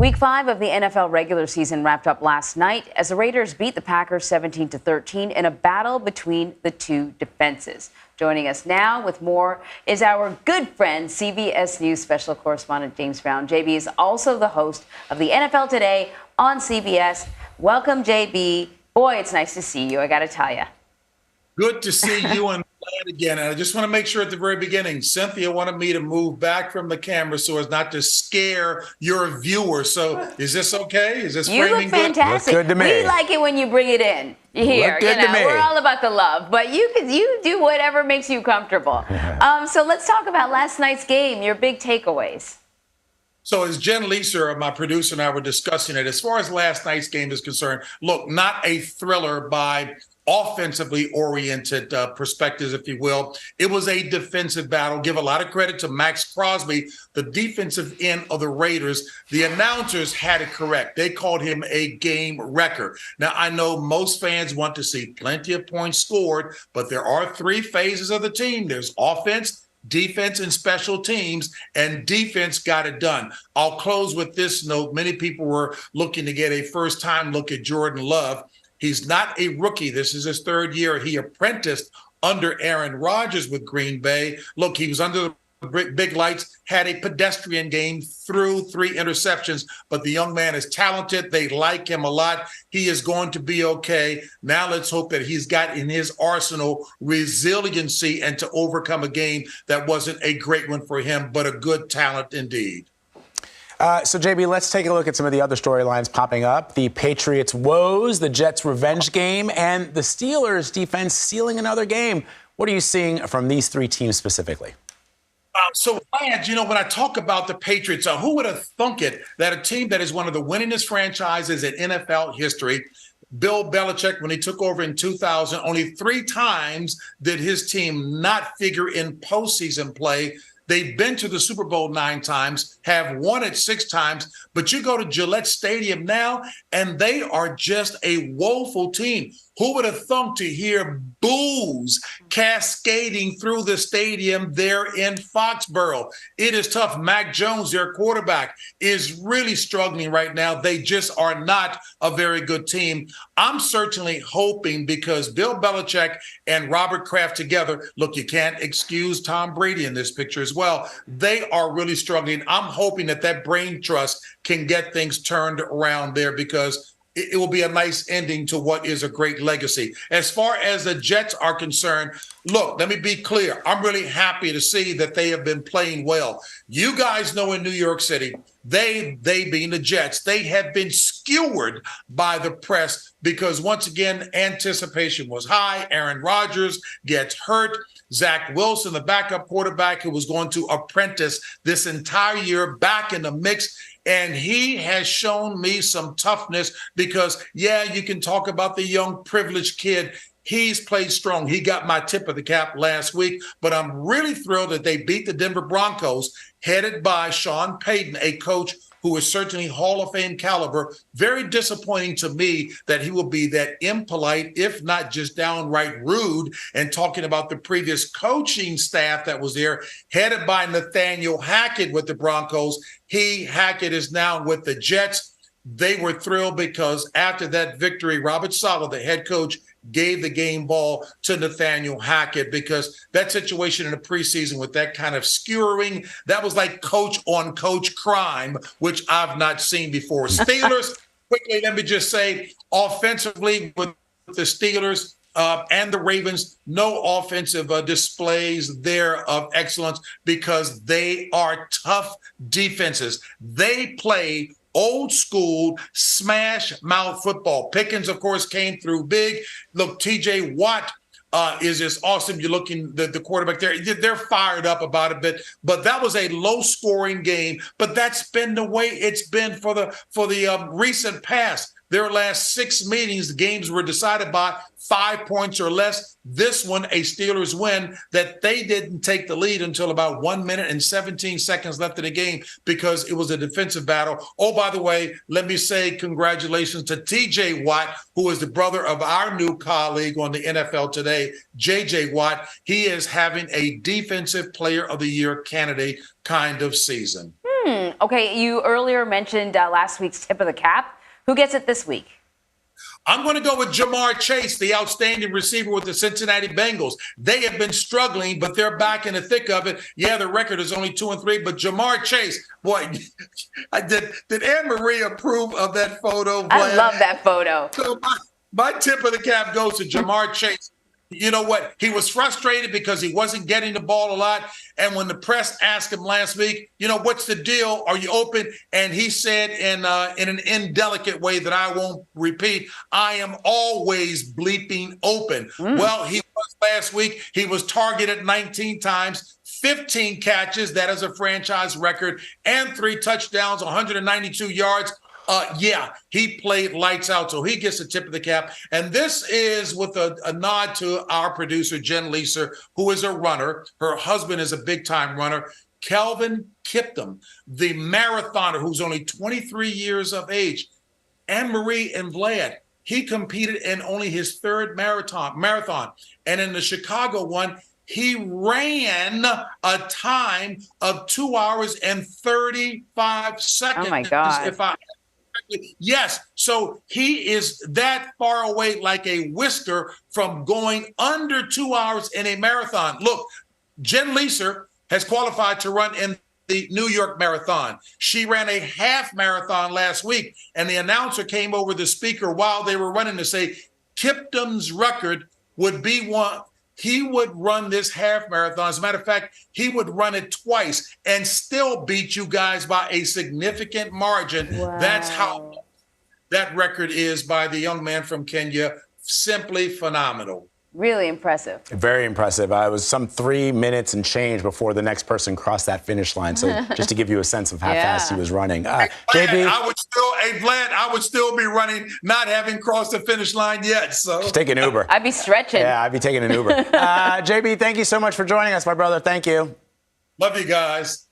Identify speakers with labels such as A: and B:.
A: Week 5 of the NFL regular season wrapped up last night as the Raiders beat the Packers 17-13 in a battle between the two defenses. Joining us now with more is our good friend, CBS News special correspondent James Brown. JB is also the host of the NFL Today on CBS. Welcome, JB. Boy, it's nice to see you, I got to tell you.
B: Good to see you and Vlad again. And I just want to make sure at the very beginning, Cynthia wanted me to move back from the camera so as not to scare your viewers. So is this okay? Is this
A: you
B: framing
A: look fantastic.
C: Good to me.
A: We like it when you bring it in here.
C: Look good to me.
A: We're all about the love, but you do whatever makes you comfortable. So let's talk about last night's game. Your big takeaways.
B: So as Jen Leeser, my producer, and I were discussing it, as far as last night's game is concerned, look, not a thriller by offensively oriented perspectives, if you will. It was a defensive battle. Give a lot of credit to Max Crosby, the defensive end of the Raiders. The announcers had it correct. They called him a game wrecker. Now, I know most fans want to see plenty of points scored, but there are three phases of the team. There's offense, defense, and special teams, and defense got it done. I'll close with this note. Many people were looking to get a first-time look at Jordan Love. He's not a rookie. This is his third year. He apprenticed under Aaron Rodgers with Green Bay. Look, he was under the big lights, had a pedestrian game, threw 3 interceptions, but the young man is talented. They like him a lot. He is going to be okay. Now let's hope that he's got in his arsenal resiliency and to overcome a game that wasn't a great one for him, but a good talent indeed.
C: So, JB, let's take a look at some of the other storylines popping up. The Patriots' woes, the Jets' revenge game, and the Steelers' defense sealing another game. What are you seeing from these three teams specifically?
B: So, Vlad, when I talk about the Patriots, who would have thunk it that a team that is one of the winningest franchises in NFL history, Bill Belichick, when he took over in 2000, only 3 times did his team not figure in postseason play. They've been to the Super Bowl 9 times, have won it 6 times, but you go to Gillette Stadium now, and they are just a woeful team. Who would have thunk to hear boos cascading through the stadium there in Foxborough? It is tough. Mac Jones, their quarterback, is really struggling right now. They just are not a very good team. I'm certainly hoping, because Bill Belichick and Robert Kraft together, look, you can't excuse Tom Brady in this picture as well. They are really struggling. I'm hoping that brain trust can get things turned around there, because it will be a nice ending to what is a great legacy. As far as the Jets are concerned, look, let me be clear. I'm really happy to see that they have been playing well. You guys know in New York City, they being the Jets, they have been skewered by the press because, once again, anticipation was high. Aaron Rodgers gets hurt. Zach Wilson, the backup quarterback who was going to apprentice this entire year, back in the mix. And he has shown me some toughness because, yeah, you can talk about the young privileged kid. He's played strong. He got my tip of the cap last week, but I'm really thrilled that they beat the Denver Broncos, headed by Sean Payton, a coach who is certainly Hall of Fame caliber. Very disappointing to me that he will be that impolite, if not just downright rude, and talking about the previous coaching staff that was there, headed by Nathaniel Hackett with the Broncos. Hackett is now with the Jets. They were thrilled because after that victory, Robert Saleh, the head coach, gave the game ball to Nathaniel Hackett, because that situation in the preseason with that kind of skewering, that was like coach on coach crime, which I've not seen before. Steelers, quickly, let me just say, offensively with the Steelers and the Ravens, no offensive displays there of excellence, because they are tough defenses. They play old school smash mouth football. Pickens, of course, came through big. Look, TJ Watt is just awesome. You're looking the quarterback there. They're fired up about it, but that was a low scoring game. But that's been the way it's been for the recent past. Their last 6 meetings, the games were decided by 5 points or less. This one, a Steelers win that they didn't take the lead until about 1 minute and 17 seconds left in the game, because it was a defensive battle. Oh, by the way, let me say congratulations to TJ Watt, who is the brother of our new colleague on the NFL Today, JJ Watt. He is having a Defensive Player of the Year candidate kind of season.
A: Okay, you earlier mentioned last week's tip of the cap. Who gets it this week?
B: I'm going to go with Jamar Chase, the outstanding receiver with the Cincinnati Bengals. They have been struggling, but they're back in the thick of it. Yeah, the record is only 2-3, but Jamar Chase, boy, did Anne Marie approve of that photo?
A: I love that photo.
B: So my tip of the cap goes to Jamar Chase. You know what? He was frustrated because he wasn't getting the ball a lot. And when the press asked him last week, what's the deal? Are you open? And he said in an indelicate way that I won't repeat, I am always bleeping open. Well, he was last week. He was targeted 19 times, 15 catches. That is a franchise record, and 3 touchdowns, 192 yards. He played lights out, so he gets a tip of the cap. And this is with a nod to our producer, Jen Leeser, who is a runner. Her husband is a big-time runner. Kelvin Kiptum, the marathoner who's only 23 years of age. Anne-Marie and Vlad, he competed in only his 3rd marathon. And in the Chicago one, he ran a time of 2 hours and 35 seconds.
A: Oh, my God.
B: Yes. So he is that far away, like a whisker, from going under 2 hours in a marathon. Look, Jen Leeser has qualified to run in the New York Marathon. She ran a half marathon last week, and the announcer came over the speaker while they were running to say Kiptum's record would be one. He would run this half marathon. As a matter of fact, he would run it twice and still beat you guys by a significant margin.
A: Wow.
B: That's how that record is by the young man from Kenya. Simply phenomenal.
A: Really impressive.
C: Very impressive. It was some 3 minutes and change before the next person crossed that finish line. So just to give you a sense of how fast he was running. JB,
B: I would still be running, not having crossed the finish line yet. So
C: just take an Uber.
A: I'd be stretching.
C: Yeah, I'd be taking an Uber. JB, thank you so much for joining us, my brother. Thank you.
B: Love you guys.